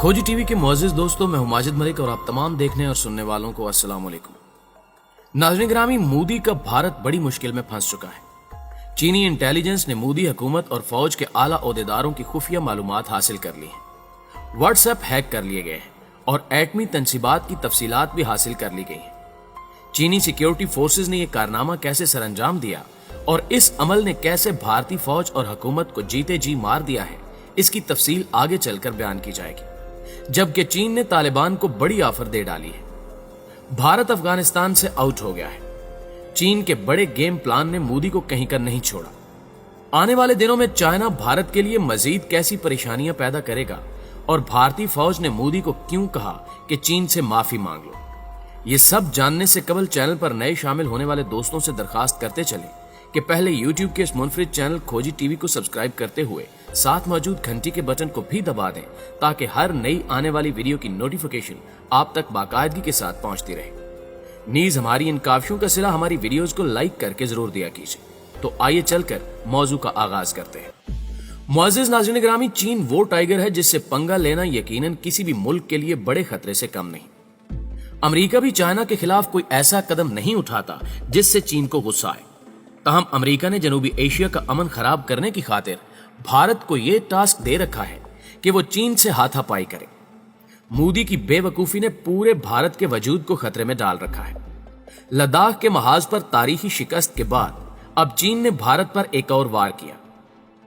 खोजी टीवी के मुअज़्ज़िज़ दोस्तों, मैं हूं माजिद मलिक और आप तमाम देखने और सुनने वालों को अस्सलाम वालेकुम। नाज़रीन ग्रामी, मोदी का भारत बड़ी मुश्किल में फंस चुका है। चीनी इंटेलिजेंस ने मोदी हुकूमत और फौज के आला ओहदेदारों की खुफिया मालूमात हासिल कर ली है। व्हाट्सएप हैक कर लिए गए हैं और एटमी तनसीबात की तफसीलात भी हासिल कर ली गई हैं। चीनी सिक्योरिटी फोर्सेज ने यह कारनामा कैसे सरअंजाम दिया और इस अमल ने कैसे भारतीय फौज और हुकूमत को जीते जी मार दिया है, इसकी तफसील आगे चलकर बयान की जाएगी। जबकि चीन ने तालिबान को बड़ी ऑफर दे डाली है। भारत अफगानिस्तान से आउट हो गया है। चीन के बड़े गेम प्लान ने मोदी को कहीं कर नहीं छोड़ा। आने वाले दिनों में चाइना भारत के लिए मजीद कैसी परेशानियां पैदा करेगा और भारतीय फौज ने मोदी को क्यों कहा कि चीन से माफी मांग लो, ये सब जानने से कबल चैनल पर नए शामिल होने वाले दोस्तों से दरखास्त करते चले कि पहले YouTube के इस मुनफरिद चैनल खोजी टीवी को सब्सक्राइब करते हुए साथ मौजूद घंटी के बटन को भी दबा दें ताकि हर नई आने वाली वीडियो की नोटिफिकेशन आप तक बाकायदगी के साथ पहुंचती रहे। नीज हमारी इन काविशों का सिला हमारी वीडियोस को लाइक करके जरूर दिया कीजिए। तो आइए चलकर मौजू का आगाज करते हैं। मुअज़्ज़िज़ नाज़रीन ग्रामी, चीन वो टाइगर है जिससे पंगा लेना यकीनन किसी भी मुल्क के लिए बड़े खतरे से कम नहीं। अमेरिका भी चाइना के खिलाफ कोई ऐसा कदम नहीं उठाता जिससे चीन को गुस्सा आए। ताहम अमेरिका ने जनूबी एशिया का अमन खराब करने की खातिर भारत को यह टास्क दे रखा है कि वो चीन से हाथापाई करे। मोदी की बेवकूफी ने पूरे भारत के वजूद को खतरे में डाल रखा है। लद्दाख के महाज पर तारीखी शिकस्त के बाद अब चीन ने भारत पर एक और वार किया।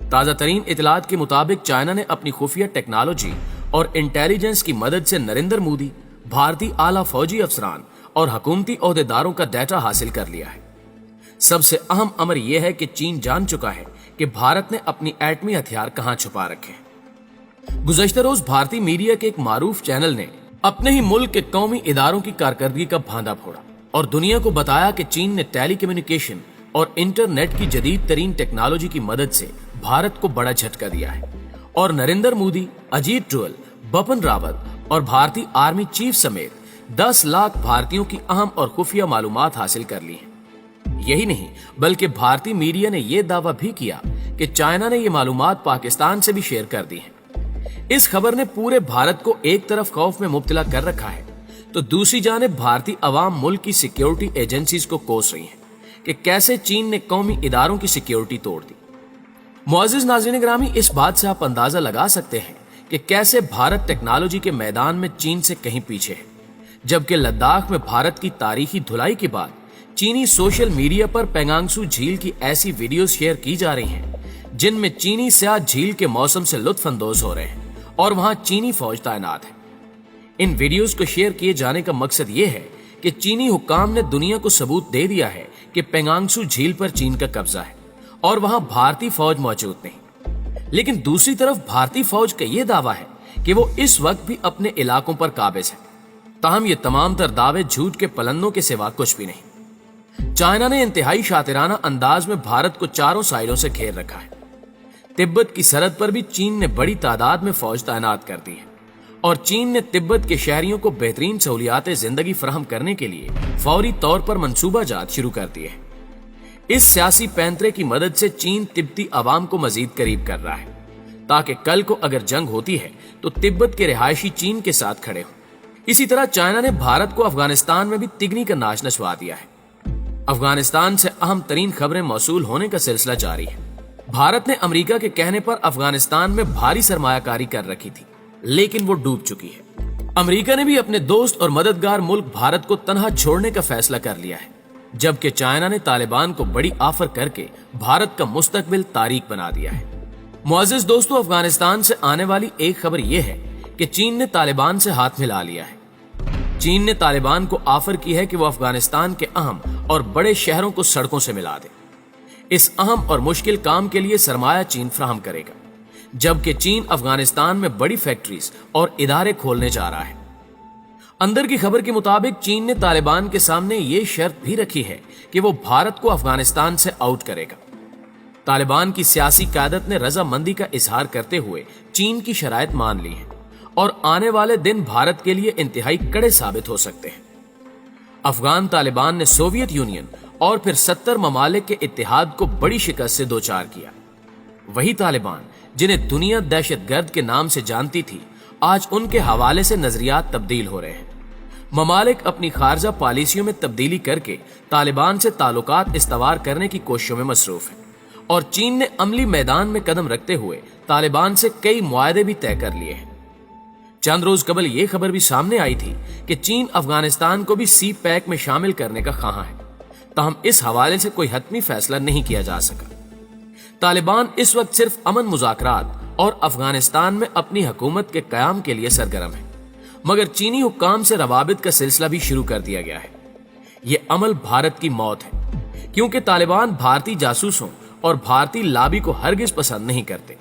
ताजा तरीन इतलात के मुताबिक चाइना ने अपनी खुफिया टेक्नोलॉजी और इंटेलिजेंस की मदद से नरेंद्र मोदी, भारतीय आला फौजी अफसरान और हुकूमती ओहदेदारों का डाटा हासिल कर लिया है। सबसे अहम अमर यह है कि चीन जान चुका है कि भारत ने अपनी एटमी हथियार कहां छुपा रखे हैं। गुज़श्ता रोज भारतीय मीडिया के एक मारूफ चैनल ने अपने ही मुल्क के कौमी इदारों की कारकर्दगी का भांदा फोड़ा और दुनिया को बताया कि चीन ने टेली कम्युनिकेशन और इंटरनेट की जदीद तरीन टेक्नोलॉजी की मदद से भारत को बड़ा झटका दिया है और नरेंद्र मोदी, अजीत डोवल, बिपिन रावत और भारतीय आर्मी चीफ समेत 10 लाख भारतीयों की अहम और खुफिया मालूमात हासिल कर ली है। यही नहीं बल्कि भारतीय मीडिया ने यह दावा भी किया कि चाइना ने ये मालूमात पाकिस्तान से भी शेयर कर दी है। इस खबर ने पूरे भारत को एक तरफ खौफ में मुब्तला कर रखा है तो दूसरी जानिब भारतीय अवाम मुल्क की सिक्योरिटी एजेंसीज को कोस रही हैं कि कैसे चीन ने कौमी इदारों की सिक्योरिटी तोड़ दी। मुअज़्ज़िज़ नाज़रीन ग्रामी, इस बात से आप अंदाजा लगा सकते हैं कि कैसे भारत टेक्नोलॉजी के मैदान में चीन से कहीं पीछे है। जबकि लद्दाख में भारत की तारीखी धुलाई के बाद चीनी सोशल मीडिया पर पेंगांगसू झील की ऐसी वीडियोस शेयर की जा रही हैं जिनमें चीनी सयाह झील के मौसम से लुत्फ अंदोज हो रहे हैं और वहां चीनी फौज तैनात है। इन वीडियोस को शेयर किए जाने का मकसद ये है कि चीनी हुक्काम ने दुनिया को सबूत दे दिया है कि पेंगांगसू झील पर चीन का कब्जा है और वहां भारतीय फौज मौजूद नहीं। लेकिन दूसरी तरफ भारतीय फौज का यह दावा है कि वो इस वक्त भी अपने इलाकों पर काबिज है। ताहम ये तमाम तर दावे झूठ के पलंदों के सिवा कुछ भी नहीं। चाइना ने इंतहाई शातिराना अंदाज में भारत को चारों साइडों से घेर रखा है। तिब्बत की सरहद पर भी चीन ने बड़ी तादाद में फौज तैनात कर दी है और चीन ने तिब्बत के शहरियों को बेहतरीन सहूलियात जिंदगी फराहम करने के लिए फौरी तौर पर मंसूबाजात शुरू कर दिए हैं। इस सियासी पैंतरे की मदद से चीन तिब्बती अवाम को मजीद करीब कर रहा है ताकि कल को अगर जंग होती है तो तिब्बत के रिहायशी चीन के साथ खड़े हों। इसी तरह चाइना ने भारत को अफगानिस्तान में भी तिगनी का नाश नचवा दिया है। अफगानिस्तान से अहम तरीन खबरें मौसूल होने का सिलसिला जारी है। भारत ने अमेरिका के कहने पर अफगानिस्तान में भारी सरमायाकारी कर रखी थी, लेकिन वो डूब चुकी है। अमेरिका ने भी अपने दोस्त और मददगार मुल्क भारत को तनहा छोड़ने का फैसला कर लिया है, जबकि चाइना ने तालिबान को बड़ी ऑफर करके भारत का मुस्तकबिल तारीख बना दिया है। मुअज़्ज़िज़ दोस्तों, अफगानिस्तान से आने वाली एक खबर यह है कि चीन ने तालिबान से हाथ मिला लिया है। चीन ने तालिबान को ऑफर की है कि वो अफगानिस्तान के अहम और बड़े शहरों को सड़कों से मिला दे। इस अहम और मुश्किल काम के लिए सरमाया चीन फराहम करेगा, जबकि चीन अफगानिस्तान में बड़ी फैक्ट्रीज और इदारे खोलने जा रहा है। अंदर की खबर के मुताबिक चीन ने तालिबान के सामने ये शर्त भी रखी है कि वो भारत को अफगानिस्तान से आउट करेगा। तालिबान की सियासी क़यादत ने रजामंदी का इजहार करते हुए चीन की शराइत मान ली है और आने वाले दिन भारत के लिए इंतहाई कड़े साबित हो सकते हैं। अफगान तालिबान ने सोवियत यूनियन और फिर 70 ममालिक के इत्तेहाद को बड़ी शिकस्त से दोचार किया। वही तालिबान जिन्हें दुनिया दहशतगर्द के नाम से जानती थी, آج ان کے حوالے سے نظریات تبدیل ہو رہے ہیں۔ ممالک اپنی خارجہ پالیسیوں میں تبدیلی کر کے طالبان سے تعلقات استوار کرنے کی کوششوں میں مصروف ہیں، اور چین نے عملی میدان میں قدم رکھتے ہوئے طالبان سے کئی معاہدے بھی طے کر لیے ہیں۔ چند روز قبل یہ خبر بھی سامنے آئی تھی کہ چین افغانستان کو بھی سی پیک میں شامل کرنے کا خواہاں ہے، تاہم اس حوالے سے کوئی حتمی فیصلہ نہیں کیا جا سکا۔ طالبان اس وقت صرف امن مذاکرات اور افغانستان میں اپنی حکومت کے قیام کے لیے سرگرم ہے، مگر چینی حکام سے روابط کا سلسلہ بھی شروع کر دیا گیا ہے۔ یہ عمل بھارت کی موت ہے، کیونکہ طالبان بھارتی جاسوسوں اور بھارتی لابی کو ہرگز پسند نہیں کرتے۔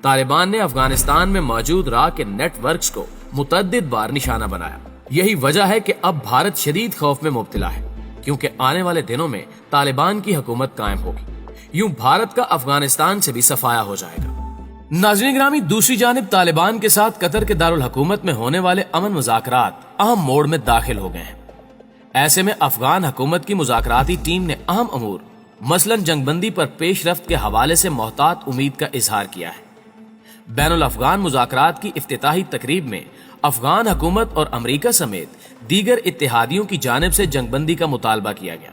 طالبان نے افغانستان میں موجود را کے نیٹ ورکس کو متعدد بار نشانہ بنایا۔ یہی وجہ ہے کہ اب بھارت شدید خوف میں مبتلا ہے، کیونکہ آنے والے دنوں میں طالبان کی حکومت قائم ہوگی۔ یوں بھارت کا افغانستان سے بھی صفایا ہو جائے گا۔ ناظرین گرامی، دوسری جانب طالبان کے ساتھ قطر کے دارالحکومت میں ہونے والے امن مذاکرات اہم موڑ میں داخل ہو گئے ہیں۔ ایسے میں افغان حکومت کی مذاکراتی ٹیم نے اہم امور مثلاً جنگ بندی پر پیش رفت کے حوالے سے محتاط امید کا اظہار کیا ہے۔ بین الافغان مذاکرات کی افتتاحی تقریب میں افغان حکومت اور امریکہ سمیت دیگر اتحادیوں کی جانب سے جنگ بندی کا مطالبہ کیا گیا،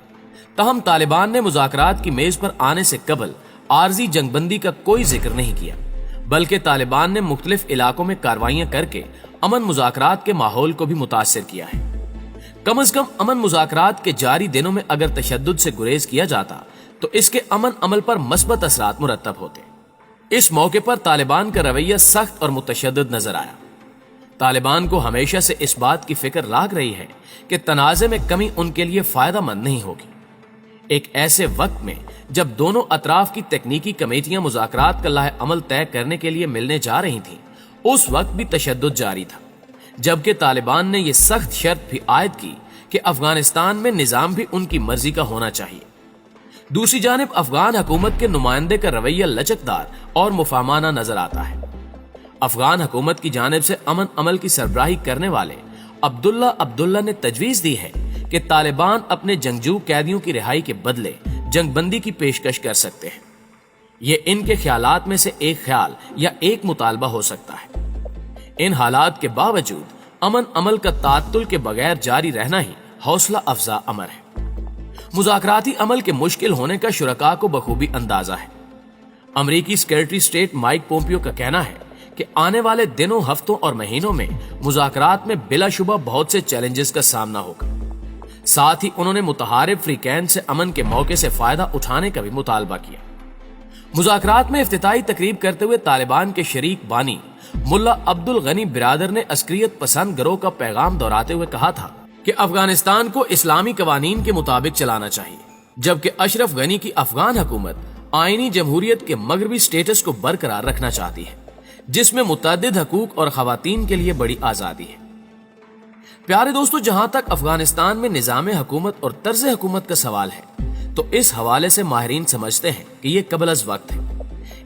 تاہم طالبان نے مذاکرات کی میز پر آنے سے قبل عارضی جنگ بندی کا کوئی ذکر نہیں کیا، بلکہ طالبان نے مختلف علاقوں میں کارروائیاں کر کے امن مذاکرات کے ماحول کو بھی متاثر کیا ہے۔ کم از کم امن مذاکرات کے جاری دنوں میں اگر تشدد سے گریز کیا جاتا تو اس کے امن عمل پر مثبت اثرات مرتب ہوتے۔ اس موقع پر طالبان کا رویہ سخت اور متشدد نظر آیا۔ طالبان کو ہمیشہ سے اس بات کی فکر لاگ رہی ہے کہ تنازع میں کمی ان کے لیے فائدہ مند نہیں ہوگی۔ ایک ایسے وقت میں جب دونوں اطراف کی تکنیکی کمیٹیاں مذاکرات کا لاہ عمل طے کرنے کے لیے ملنے جا رہی تھیں، اس وقت بھی تشدد جاری تھا، جبکہ طالبان نے یہ سخت شرط بھی عائد کی کہ افغانستان میں نظام بھی ان کی مرضی کا ہونا چاہیے۔ دوسری جانب افغان حکومت کے نمائندے کا رویہ لچکدار اور مفاہمانہ نظر آتا ہے۔ افغان حکومت کی جانب سے امن عمل کی سربراہی کرنے والے عبداللہ نے تجویز دی ہے کہ طالبان اپنے جنگجو قیدیوں کی رہائی کے بدلے جنگ بندی کی پیشکش کر سکتے ہیں۔ یہ ان کے خیالات میں سے ایک خیال یا ایک مطالبہ ہو سکتا ہے۔ ان حالات کے باوجود امن عمل کا تعطل کے بغیر جاری رہنا ہی حوصلہ افزا امر ہے۔ مذاکراتی عمل کے مشکل ہونے کا شرکاء کو بخوبی اندازہ ہے۔ امریکی سیکریٹری اسٹیٹ مائک پومپیو کا کہنا ہے کہ آنے والے دنوں، ہفتوں اور مہینوں میں مذاکرات میں بلا شبہ بہت سے چیلنجز کا سامنا ہوگا۔ ساتھ ہی انہوں نے متحارب فریقین سے امن کے موقع سے فائدہ اٹھانے کا بھی مطالبہ کیا۔ مذاکرات میں افتتاحی تقریب کرتے ہوئے طالبان کے شریک بانی ملا عبد الغنی برادر نے عسکریت پسند گروہ کا پیغام دہراتے ہوئے کہا تھا کہ افغانستان کو اسلامی قوانین کے مطابق چلانا چاہیے، جبکہ اشرف غنی کی افغان حکومت آئینی جمہوریت کے مغربی سٹیٹس کو برقرار رکھنا چاہتی ہے، جس میں متعدد حقوق اور خواتین کے لیے بڑی آزادی ہے۔ پیارے دوستو، جہاں تک افغانستان میں نظام حکومت اور طرز حکومت کا سوال ہے تو اس حوالے سے ماہرین سمجھتے ہیں کہ یہ قبل از وقت ہے،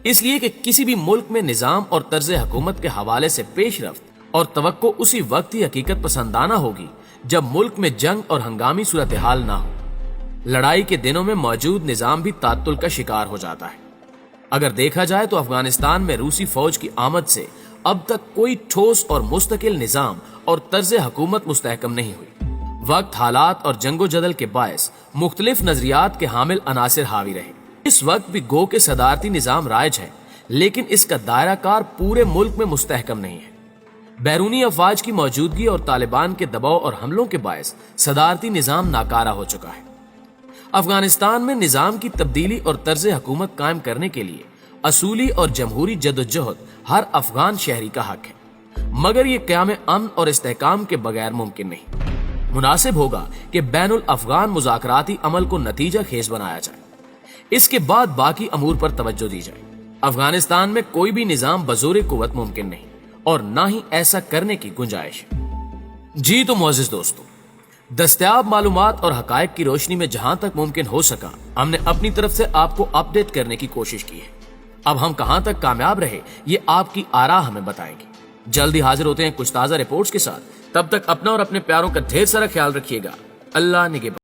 اس لیے کہ کسی بھی ملک میں نظام اور طرز حکومت کے حوالے سے پیش رفت اور توقع اسی وقت ہی حقیقت پسندانہ ہوگی جب ملک میں جنگ اور ہنگامی صورتحال نہ ہو۔ لڑائی کے دنوں میں موجود نظام بھی تعطل کا شکار ہو جاتا ہے۔ اگر دیکھا جائے تو افغانستان میں روسی فوج کی آمد سے اب تک کوئی ٹھوس اور مستقل نظام اور طرز حکومت مستحکم نہیں ہوئی۔ وقت، حالات اور جنگ و جدل کے باعث مختلف نظریات کے حامل عناصر حاوی رہے۔ اس وقت بھی گو کہ صدارتی نظام رائج ہے، لیکن اس کا دائرہ کار پورے ملک میں مستحکم نہیں ہے۔ بیرونی افواج کی موجودگی اور طالبان کے دباؤ اور حملوں کے باعث صدارتی نظام ناکارہ ہو چکا ہے۔ افغانستان میں نظام کی تبدیلی اور طرز حکومت قائم کرنے کے لیے اصولی اور جمہوری جدوجہد ہر افغان شہری کا حق ہے، مگر یہ قیام امن اور استحکام کے بغیر ممکن نہیں۔ مناسب ہوگا کہ بین الافغان مذاکراتی عمل کو نتیجہ خیز بنایا جائے، اس کے بعد باقی امور پر توجہ دی جائے۔ افغانستان میں کوئی بھی نظام بزور قوت ممکن نہیں اور نہ ہی ایسا کرنے کی گنجائش ہے۔ جی تو معزز دوستو، دستیاب معلومات اور حقائق کی روشنی میں جہاں تک ممکن ہو سکا ہم نے اپنی طرف سے آپ کو اپ ڈیٹ کرنے کی کوشش کی ہے۔ اب ہم کہاں تک کامیاب رہے یہ آپ کی آراء ہمیں بتائیں گے۔ جلدی حاضر ہوتے ہیں کچھ تازہ رپورٹس کے ساتھ، تب تک اپنا اور اپنے پیاروں کا ڈھیر سارا خیال رکھیے گا۔ اللہ نگہبان۔